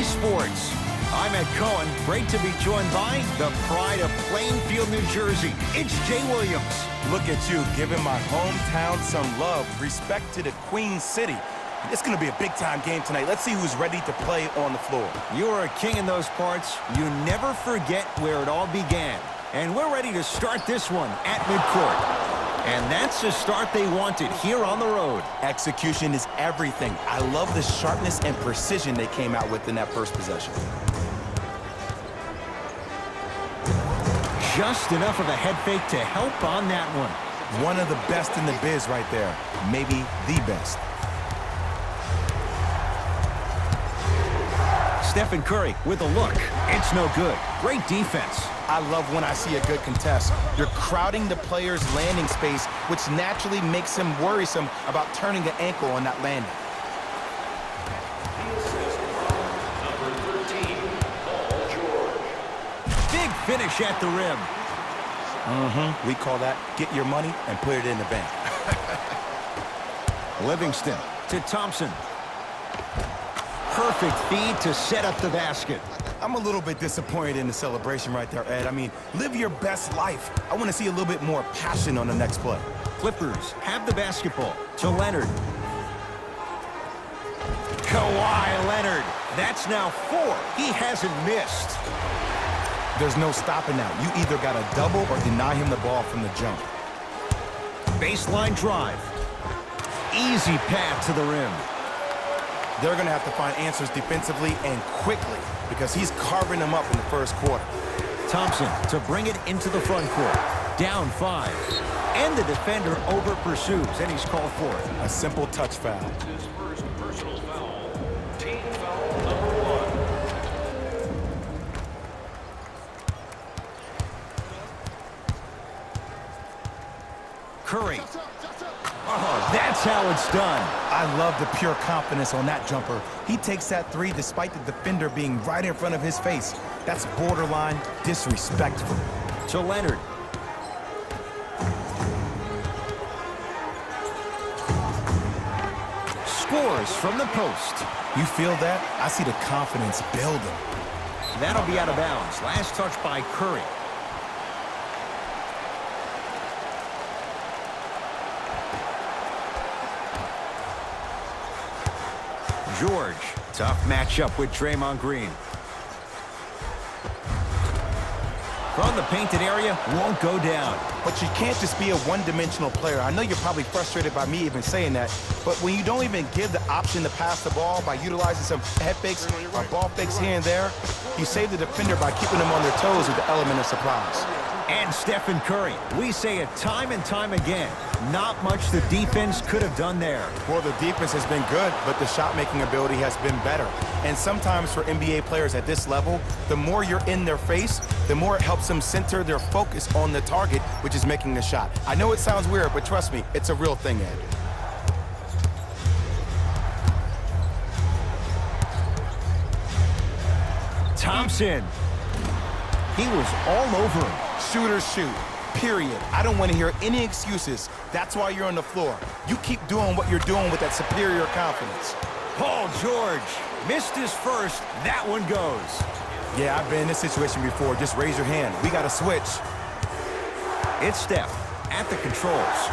Sports. I'm Ed Cohen. Great to be joined by the pride of Plainfield, New Jersey. It's Jay Williams. Look at you, giving my hometown some love. Respect to the Queen City. It's going to be a big-time game tonight. Let's see who's ready to play on the floor. You are a king in those parts. You never forget where it all began. And we're ready to start this one at midcourt. And that's the start they wanted here on the road. Execution is everything. I love the sharpness and precision they came out with in that first possession. Just enough of a head fake to help on that one. One of the best in the biz right there. Maybe the best. Stephen Curry with a look. It's no good. Great defense. I love when I see a good contest. You're crowding the player's landing space, which naturally makes him worrisome about turning an ankle on that landing. Big finish at the rim. We call that get your money and put it in the bank. Livingston to Thompson. Perfect feed to set up the basket. I'm a little bit disappointed in the celebration right there, Ed. I mean, live your best life. I want to see a little bit more passion on the next play. Clippers have the basketball to Leonard. Kawhi Leonard. That's now 4. He hasn't missed. There's no stopping now. You either got to double or deny him the ball from the jump. Baseline drive. Easy path to the rim. They're going to have to find answers defensively and quickly because he's carving them up in the first quarter. Thompson to bring it into the front court. Down 5. And the defender over pursues, and he's called for it. A simple touch foul. His first personal foul. Team foul number 1. Curry. Oh, that's how it's done. I love the pure confidence on that jumper. He takes that 3 despite the defender being right in front of his face. That's borderline disrespectful. To Leonard. Scores from the post. You feel that? I see the confidence building. That'll be out of bounds. Last touch by Curry. George, tough matchup with Draymond Green. From the painted area, won't go down. But you can't just be a one-dimensional player. I know you're probably frustrated by me even saying that, but when you don't even give the option to pass the ball by utilizing some head fakes or ball fakes here and there, you save the defender by keeping them on their toes with the element of surprise. And Stephen Curry, we say it time and time again, not much the defense could have done there. Well, the defense has been good, but the shot-making ability has been better. And sometimes for NBA players at this level, the more you're in their face, the more it helps them center their focus on the target, which is making the shot. I know it sounds weird, but trust me, it's a real thing, Ed. Thompson. He was all over him. Shooters shoot, period. I don't want to hear any excuses. That's why you're on the floor. You keep doing what you're doing with that superior confidence. Paul George missed his first. That one goes. Yeah, I've been in this situation before. Just raise your hand. We got to switch. It's Steph at the controls.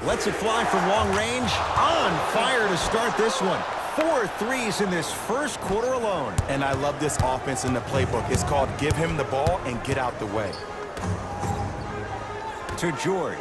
Lets it fly from long range. On fire to start this one. 4 threes in this first quarter alone. And I love this offense in the playbook. It's called give him the ball and get out the way. To George.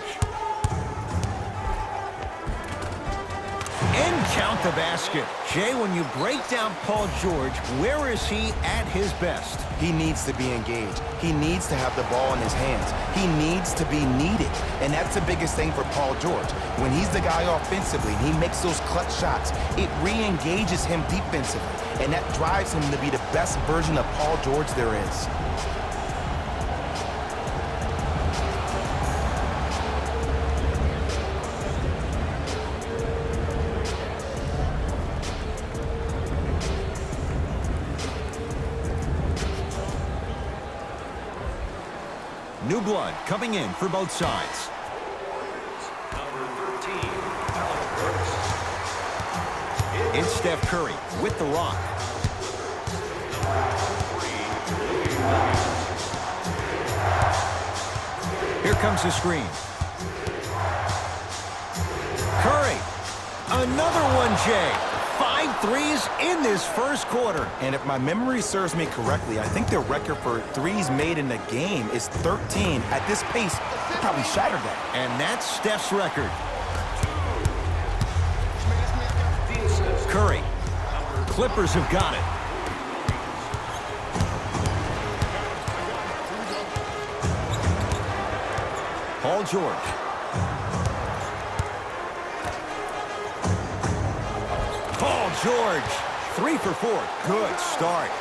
And count the basket. Jay, when you break down Paul George, where is he at his best? He needs to be engaged. He needs to have the ball in his hands. He needs to be needed. And that's the biggest thing for Paul George. When he's the guy offensively and he makes those clutch shots, it re-engages him defensively. And that drives him to be the best version of Paul George there is. New blood coming in for both sides. Number 13, Allen Brooks. It's Steph Curry with the rock. Here comes the screen. Curry. Another one, Jay. 5 threes in this first quarter. And if my memory serves me correctly, I think the record for threes made in the game is 13. At this pace, he probably shattered that. And that's Steph's record. Curry. Clippers have got it. Paul George. Paul George. 3 for 4. Good start.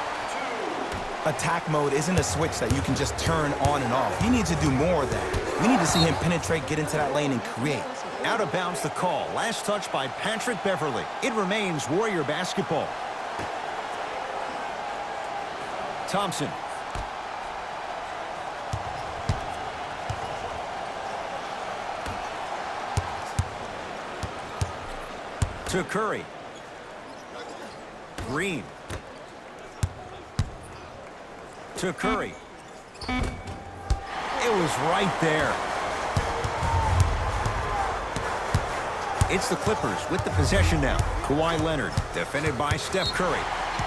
Attack mode isn't a switch that you can just turn on and off. He needs to do more of that. We need to see him penetrate, get into that lane, and create. Out of bounds the call. Last touch by Patrick Beverly. It remains Warrior basketball. Thompson. To Curry. Green. To Curry. It was right there. It's the Clippers with the possession now. Kawhi Leonard, defended by Steph Curry.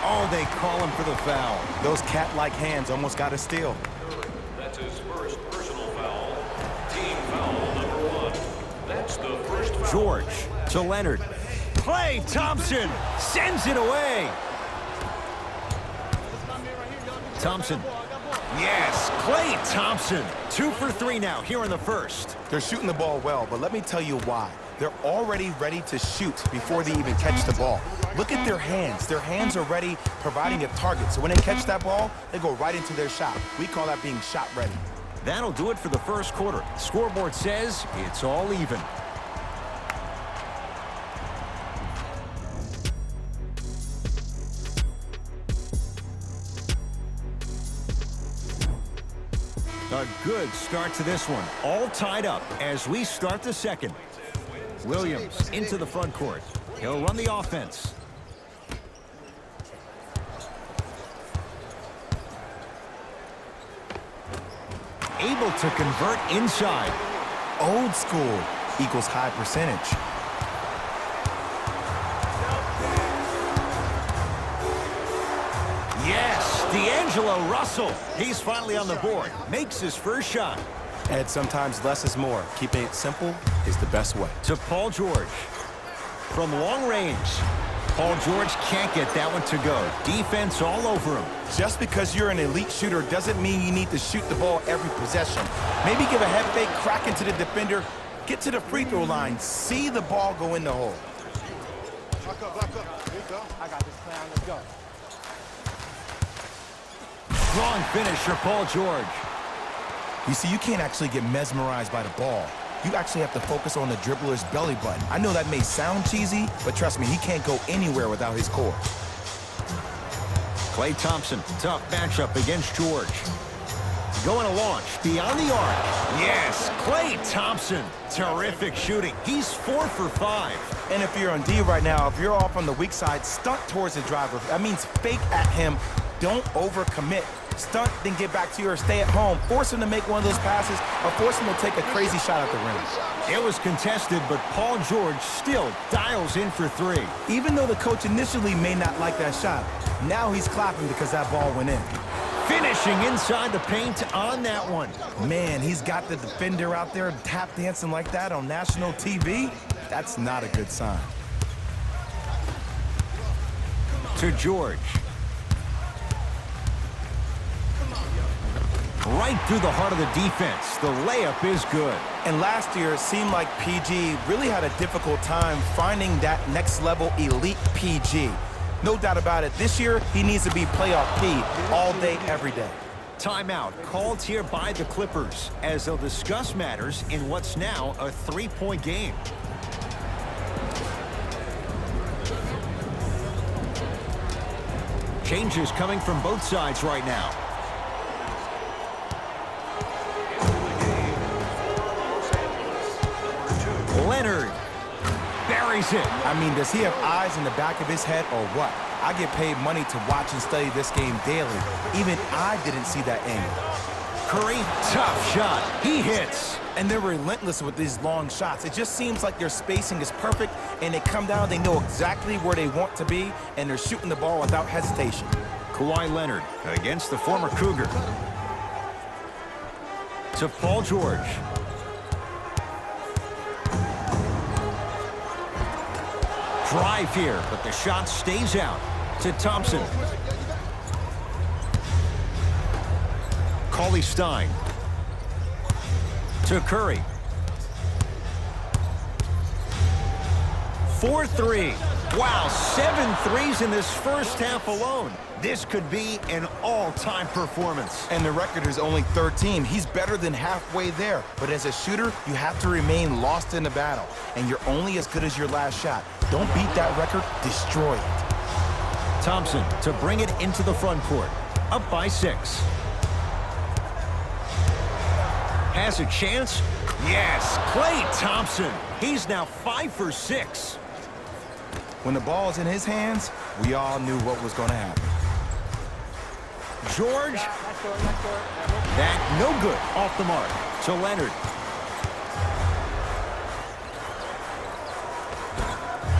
Oh, they call him for the foul. Those cat-like hands almost got a steal. That's his first personal foul. Team foul number 1. That's the first foul. George to Leonard. Klay Thompson sends it away. Thompson. Yes, Klay Thompson. 2 for 3 now here in the first. They're shooting the ball well, but let me tell you why. They're already ready to shoot before they even catch the ball. Look at their hands. Their hands are ready, providing a target. So when they catch that ball, they go right into their shot. We call that being shot ready. That'll do it for the first quarter. Scoreboard says it's all even. A good start to this one. All tied up as we start the second. Williams into the front court. He'll run the offense. Able to convert inside. Old school equals high percentage. Yes, D'Angelo Russell. He's finally on the board. Makes his first shot. And sometimes less is more. Keeping it simple is the best way. To Paul George. From long range. Paul George can't get that one to go. Defense all over him. Just because you're an elite shooter doesn't mean you need to shoot the ball every possession. Maybe give a head fake, crack into the defender, get to the free throw line, see the ball go in the hole. Lock up. Here you go. I got this plan. Let's go. Strong finish for Paul George. You see, you can't actually get mesmerized by the ball. You actually have to focus on the dribbler's belly button. I know that may sound cheesy, but trust me, he can't go anywhere without his core. Klay Thompson, tough matchup against George. Going to launch beyond the arc. Yes, Klay Thompson. Terrific shooting. He's 4 for 5. And if you're on D right now, if you're off on the weak side, stunt towards the driver. That means fake at him. Don't overcommit. Stunt, then get back to you or stay at home. Force him to make one of those passes or force him to take a crazy shot at the rim. It was contested, but Paul George still dials in for 3. Even though the coach initially may not like that shot, now he's clapping because that ball went in. Finishing inside the paint on that one. Man, he's got the defender out there tap dancing like that on national TV. That's not a good sign. To George. Right through the heart of the defense. The layup is good. And last year, it seemed like PG really had a difficult time finding that next level elite PG. No doubt about it. This year, he needs to be playoff P all day, every day. Timeout called here by the Clippers as they'll discuss matters in what's now a 3-point game. Changes coming from both sides right now. Leonard buries it. I mean, does he have eyes in the back of his head or what? I get paid money to watch and study this game daily. Even I didn't see that angle. Curry, tough shot. He hits. And they're relentless with these long shots. It just seems like their spacing is perfect, and they come down, they know exactly where they want to be, and they're shooting the ball without hesitation. Kawhi Leonard against the former Cougar. To Paul George. Drive here, but the shot stays out. To Thompson. Cauley-Stein. To Curry. 4-3. Wow, 7 threes in this first half alone. This could be an all-time performance. And the record is only 13. He's better than halfway there. But as a shooter, you have to remain lost in the battle. And you're only as good as your last shot. Don't beat that record, destroy it. Thompson to bring it into the front court. Up by 6. Has a chance? Yes, Klay Thompson. He's now 5 for 6. When the ball's in his hands, we all knew what was going to happen. George. That no good. Off the mark. To Leonard.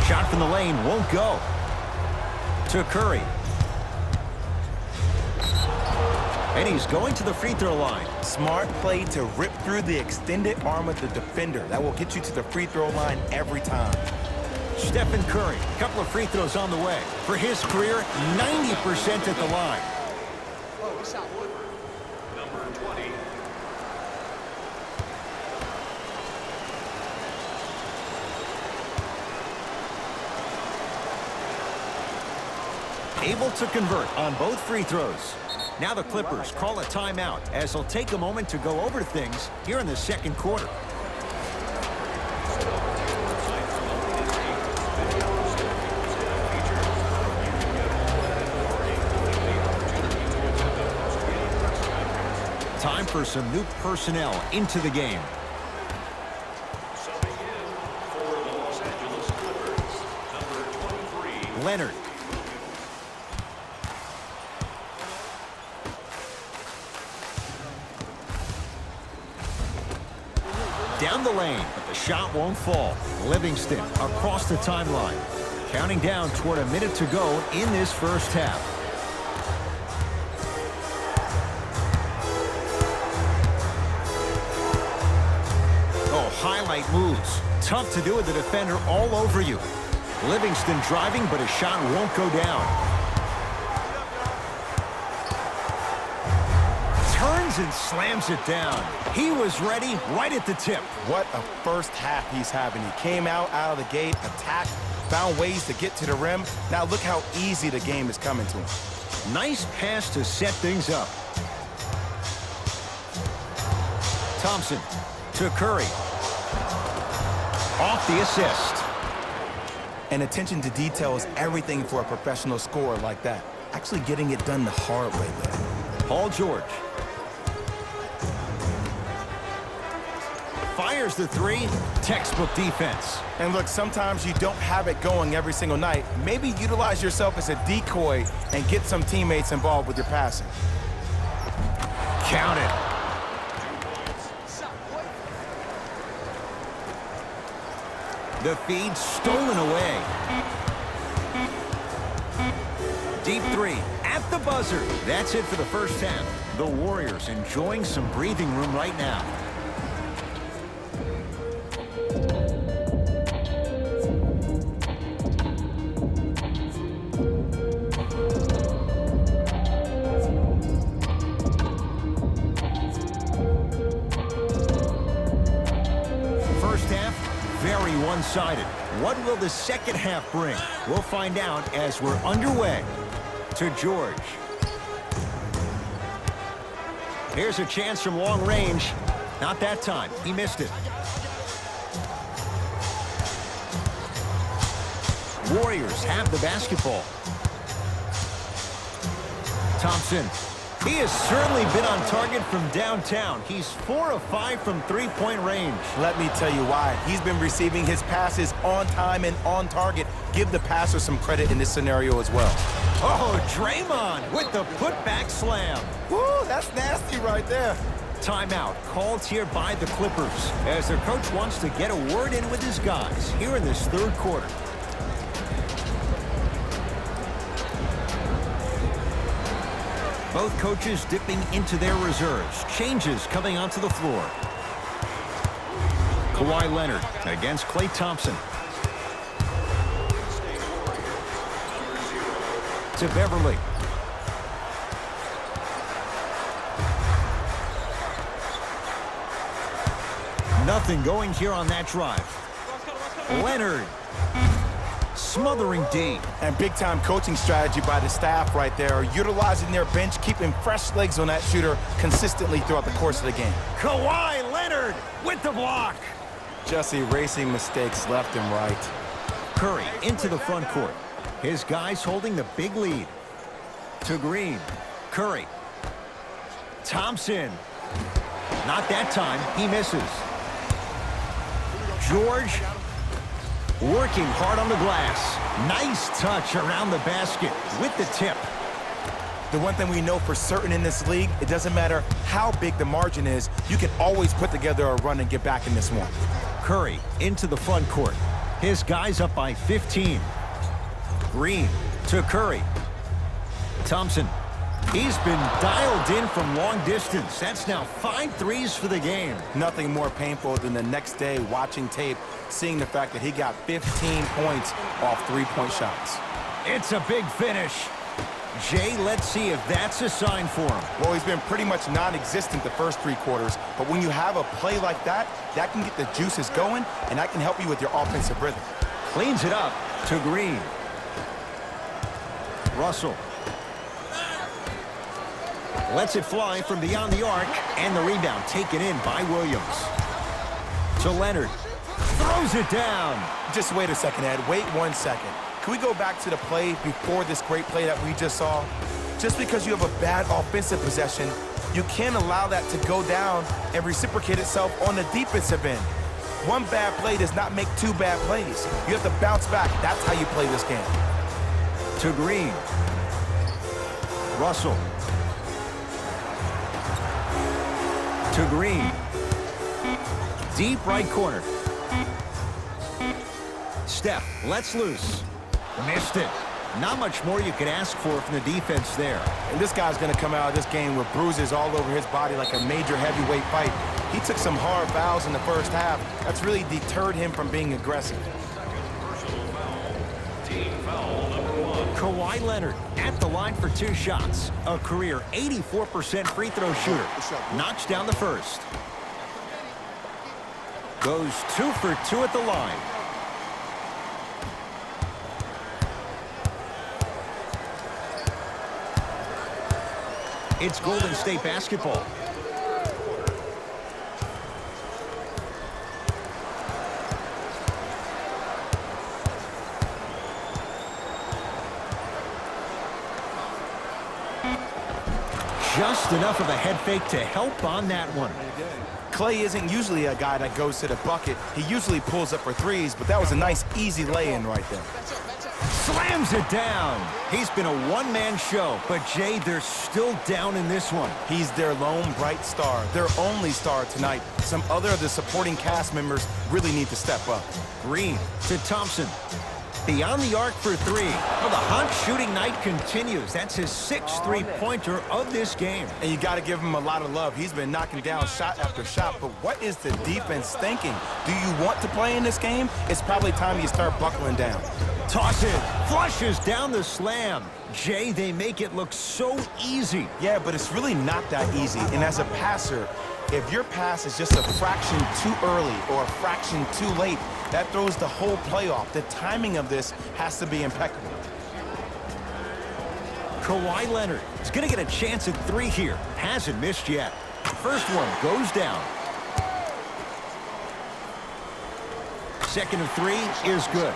Shot from the lane won't go. To Curry. And he's going to the free throw line. Smart play to rip through the extended arm of the defender. That will get you to the free throw line every time. Stephen Curry, a couple of free throws on the way. For his career, 90% at the line. Number 20. Able to convert on both free throws. Now the Clippers call a timeout as they'll take a moment to go over things here in the second quarter. Time for some new personnel into the game. Subbing in for the Los Angeles Clippers, number 23. Leonard. Down the lane, but the shot won't fall. Livingston across the timeline. Counting down toward a minute to go in this first half. Oh, highlight moves. Tough to do with the defender all over you. Livingston driving, but his shot won't go down. Turns and slams it down. He was ready right at the tip. What a first half he's having. He came out of the gate, attacked, found ways to get to the rim. Now look how easy the game is coming to him. Nice pass to set things up. Thompson to Curry. Off the assist. And attention to detail is everything for a professional scorer like that. Actually getting it done the hard way there. Paul George. Fires the three. Textbook defense. And look, sometimes you don't have it going every single night. Maybe utilize yourself as a decoy and get some teammates involved with your passing. Count it. The feed stolen away. Deep three at the buzzer. That's it for the first half. The Warriors enjoying some breathing room right now. Very one-sided. What will the second half bring? We'll find out as we're underway. To George. Here's a chance from long range. Not that time. He missed it. Warriors have the basketball. Thompson. He has certainly been on target from downtown. He's 4 of 5 from three-point range. Let me tell you why. He's been receiving his passes on time and on target. Give the passer some credit in this scenario as well. Oh, Draymond with the putback slam. Woo, that's nasty right there. Timeout called here by the Clippers as their coach wants to get a word in with his guys here in this third quarter. Both coaches dipping into their reserves. Changes coming onto the floor. Kawhi Leonard against Klay Thompson. To Beverly. Nothing going here on that drive. Leonard. Smothering D. And big-time coaching strategy by the staff right there, utilizing their bench, keeping fresh legs on that shooter consistently throughout the course of the game. Kawhi Leonard with the block. Just erasing mistakes left and right. Curry into the front court. His guys holding the big lead. To Green. Curry. Thompson. Not that time. He misses. George working hard on the glass. Nice touch around the basket with the tip. The one thing we know for certain in this league, it doesn't matter how big the margin is, you can always put together a run and get back in this one. Curry into the front court. His guys up by 15. Green to Curry. Thompson. He's been dialed in from long distance. That's now 5 threes for the game. Nothing more painful than the next day watching tape, seeing the fact that he got 15 points off three-point shots. It's a big finish. Jay, let's see if that's a sign for him. Well, he's been pretty much non-existent the first 3 quarters, but when you have a play like that, that can get the juices going, and that can help you with your offensive rhythm. Cleans it up to Green. Russell. Lets it fly from beyond the arc, and the rebound taken in by Williams. To Leonard. Throws it down. Just wait a second, Ed. Wait 1 second. Can we go back to the play before this great play that we just saw? Just because you have a bad offensive possession, you can't allow that to go down and reciprocate itself on the defensive end. One bad play does not make 2 bad plays. You have to bounce back. That's how you play this game. To Green. Russell. To Green. Deep right corner. Steph lets loose. Missed it. Not much more you could ask for from the defense there. And this guy's going to come out of this game with bruises all over his body like a major heavyweight fight. He took some hard fouls in the first half. That's really deterred him from being aggressive. Personal foul. Team foul number 1. Kawhi Leonard at the line for 2 shots. A career 84% free throw shooter. Knocks down the first. Goes 2 for 2 at the line. It's Golden State basketball. Just enough of a head fake to help on that one. Klay isn't usually a guy that goes to the bucket. He usually pulls up for threes, but that was a nice, easy lay-in right there. Slams it down. He's been a one-man show, but Jay, they're still down in this one. He's their lone bright star, their only star tonight. Some other of the supporting cast members really need to step up. Green to Thompson. Beyond the arc for 3. Well, the hot shooting night continues. That's his 6th three-pointer of this game. And you got to give him a lot of love. He's been knocking down shot after shot, but what is the defense thinking? Do you want to play in this game? It's probably time you start buckling down. Toss it. Flushes down the slam. Jay, they make it look so easy. Yeah, but it's really not that easy. And as a passer, if your pass is just a fraction too early or a fraction too late, that throws the whole play off. The timing of this has to be impeccable. Kawhi Leonard is going to get a chance at 3 here. Hasn't missed yet. First one goes down. Second of 3 is good.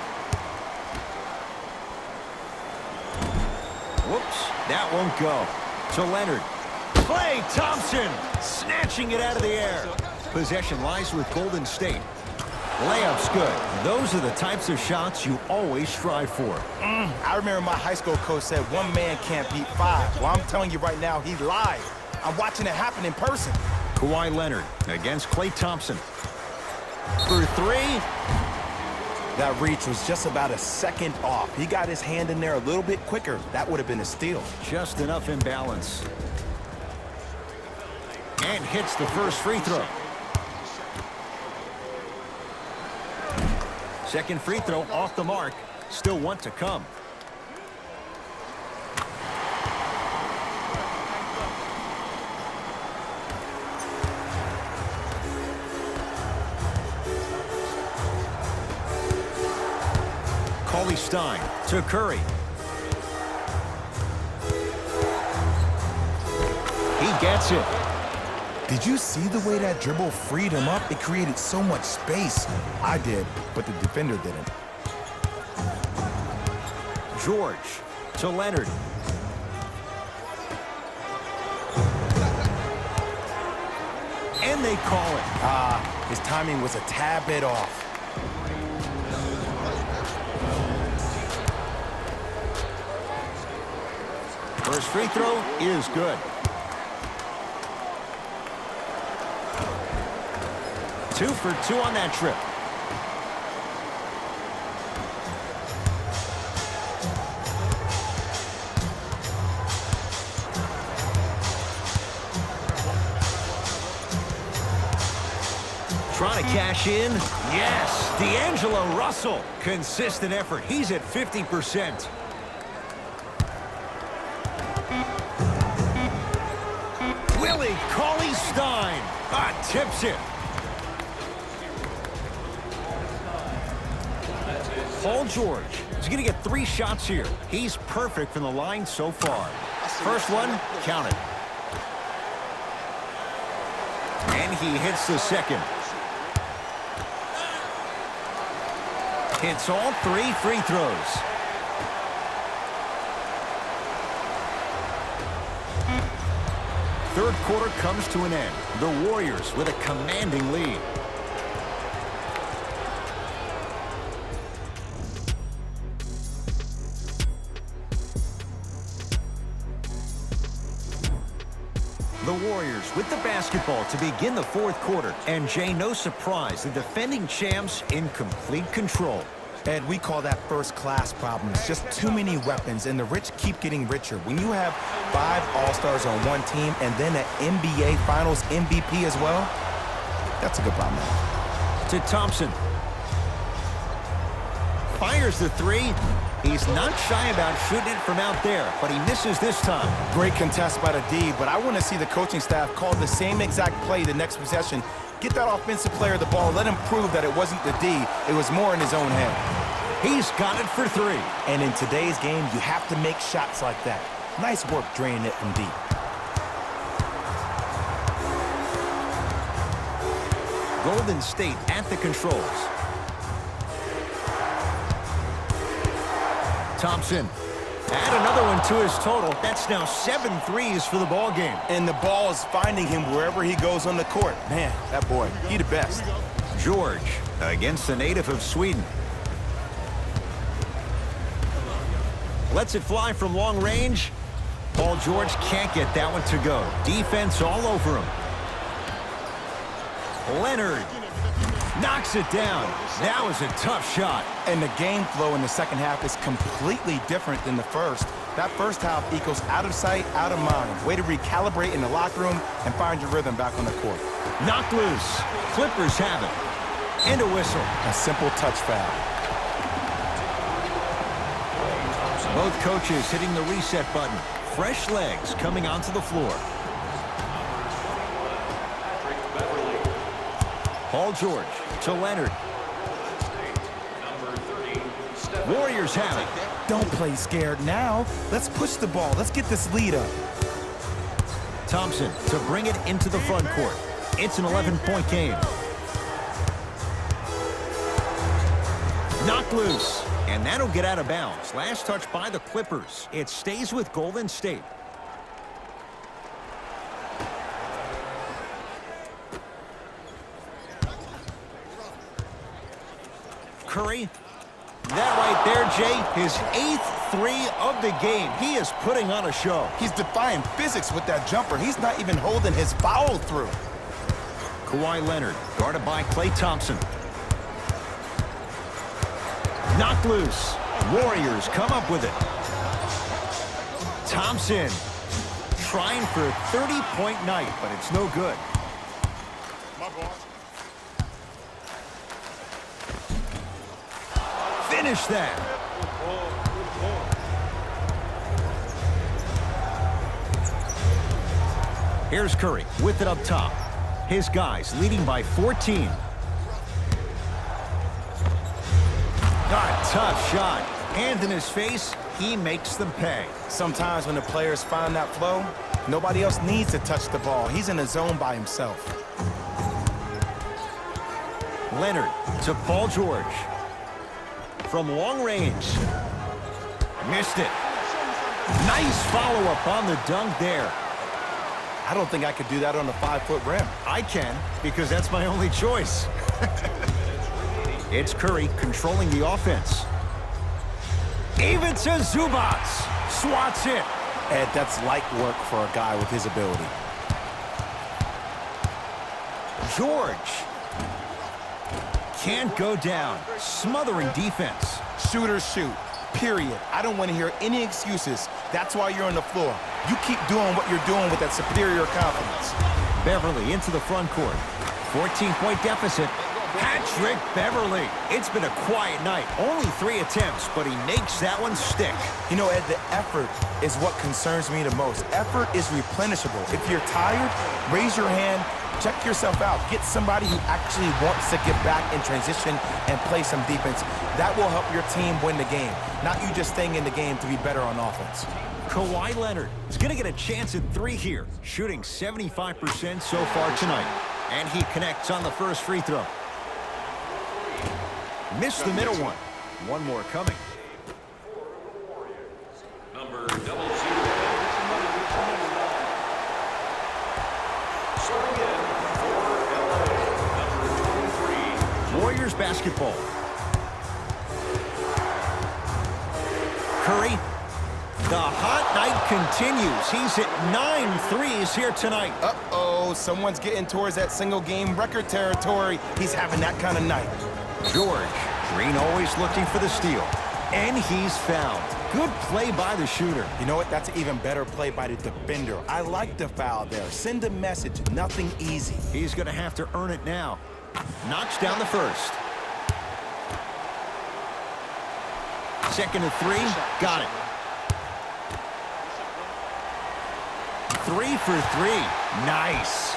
Whoops, that won't go. To Leonard. Klay Thompson snatching it out of the air. Possession lies with Golden State. Layup's good. Those are the types of shots you always strive for. I remember my high school coach said one man can't beat five. Well, I'm telling you right now, he lied. I'm watching it happen in person. Kawhi Leonard against Klay Thompson. For three. That reach was just about a second off. He got his hand in there a little bit quicker. That would have been a steal. Just enough imbalance. And hits the first free throw. Second free throw off the mark. Still one to come. Stein to Curry. He gets it. Did you see the way that dribble freed him up? It created so much space. I did, but the defender didn't. George to Leonard. And they call it. His timing was a tad bit off. First free throw is good. 2 for 2 on that trip. Trying to cash in. Yes, D'Angelo Russell. Consistent effort. He's at 50%. Stein tips it. Paul George is going to get 3 shots here. He's perfect from the line so far. First one, counted. And he hits the second. Hits all 3 free throws. Third quarter comes to an end. The Warriors with a commanding lead. The Warriors with the basketball to begin the fourth quarter. And Jay, no surprise, the defending champs in complete control. Ed, we call that first-class problems. Just too many weapons, and the rich keep getting richer. When you have 5 All-Stars on one team and then an NBA Finals MVP as well, that's a good problem. To Thompson. Fires the 3. He's not shy about shooting it from out there, but he misses this time. Great contest by the D, but I want to see the coaching staff call the same exact play the next possession. Get that offensive player the ball. Let him prove that it wasn't the D. It was more in his own head. He's got it for 3. And in today's game, you have to make shots like that. Nice work draining it from deep. Golden State at the controls. Thompson. Add another one to his total. That's now 7 threes for the ball game. And the ball is finding him wherever he goes on the court. Man, that boy, he the best. George against the native of Sweden. Lets it fly from long range. Paul George can't get that one to go. Defense all over him. Leonard knocks it down. That was a tough shot. And the game flow in the second half is completely different than the first. That first half equals out of sight, out of mind. Way to recalibrate in the locker room and find your rhythm back on the court. Knocked loose. Clippers have it. And a whistle. A simple touch foul. Both coaches hitting the reset button. Fresh legs coming onto the floor. Paul George to Leonard. Warriors have it. Don't play scared now. Let's push the ball. Let's get this lead up. Thompson to bring it into the front court. It's an 11-point game. Knocked loose. And that'll get out of bounds. Last touch by the Clippers. It stays with Golden State. Curry. That right there, Jay, his 8th three of the game. He is putting on a show. He's defying physics with that jumper. He's not even holding his foul through. Kawhi Leonard, guarded by Klay Thompson. Knocked loose. Warriors come up with it. Thompson trying for a 30-point night, but it's no good. My ball. Finish that. Here's Curry with it up top. His guys leading by 14. Tough shot. Hand in his face. He makes them pay. Sometimes when the players find that flow, nobody else needs to touch the ball. He's in a zone by himself. Leonard to Paul George. From long range. Missed it. Nice follow-up on the dunk there. I don't think I could do that on a 5-foot rim. I can, because that's my only choice. It's Curry controlling the offense. Even to Zubac. Swats it. Ed, that's light work for a guy with his ability. George. Can't go down. Smothering defense. Shooters shoot, period. I don't want to hear any excuses. That's why you're on the floor. You keep doing what you're doing with that superior confidence. Beverly into the front court. 14-point deficit. Patrick Beverly. It's been a quiet night. Only 3 attempts, but he makes that one stick. You know, Ed, the effort is what concerns me the most. Effort is replenishable. If you're tired, raise your hand, check yourself out. Get somebody who actually wants to get back in transition and play some defense. That will help your team win the game, not you just staying in the game to be better on offense. Kawhi Leonard is going to get a chance at 3 here, shooting 75% so far tonight. And he connects on the first free throw. Missed the middle one. One more coming. Number 00. Serving in for LA, number 23. Warriors basketball. Curry. The hot night continues. He's hit 9 threes here tonight. Uh-oh, someone's getting towards that single-game record territory. He's having that kind of night. George. Green always looking for the steal. And he's fouled. Good play by the shooter. You know what? That's an even better play by the defender. I like the foul there. Send a message. Nothing easy. He's going to have to earn it now. Knocks down the first. Second and 3. Got it. 3 for 3. Nice.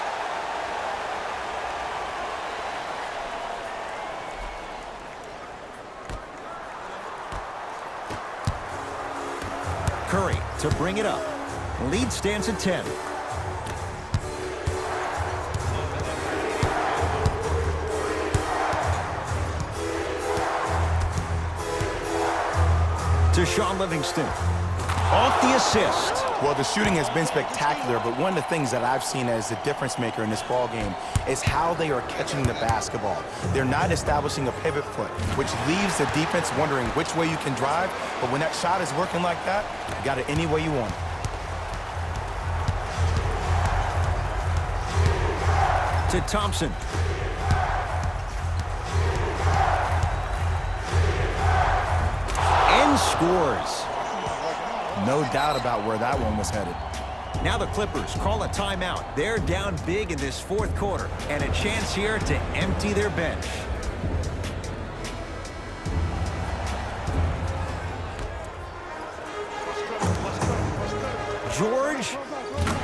Curry to bring it up. Lead stands at 10. To Sean Livingston. Off the assist. Well, the shooting has been spectacular, but one of the things that I've seen as the difference maker in this ball game is how they are catching the basketball. They're not establishing a pivot foot, which leaves the defense wondering which way you can drive, but when that shot is working like that, you got it any way you want. To Thompson. And scores. No doubt about where that one was headed. Now the Clippers call a timeout. They're down big in this fourth quarter, and a chance here to empty their bench. George.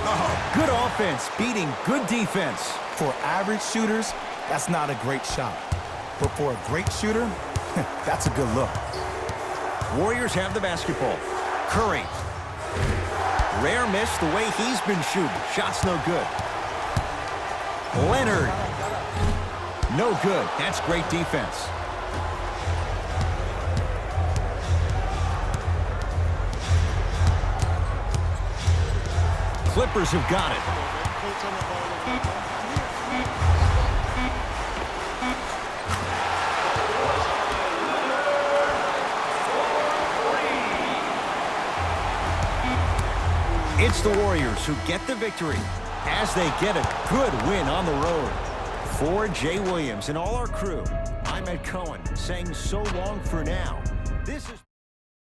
Oh, good offense beating good defense. For average shooters, that's not a great shot. But for a great shooter, that's a good look. Warriors have the basketball. Curry. Rare miss the way he's been shooting. Shot's no good. Leonard. No good. That's great defense. Clippers have got it. It's the Warriors who get the victory as they get a good win on the road. For Jay Williams and all our crew, I'm Ed Cohen saying so long for now. This is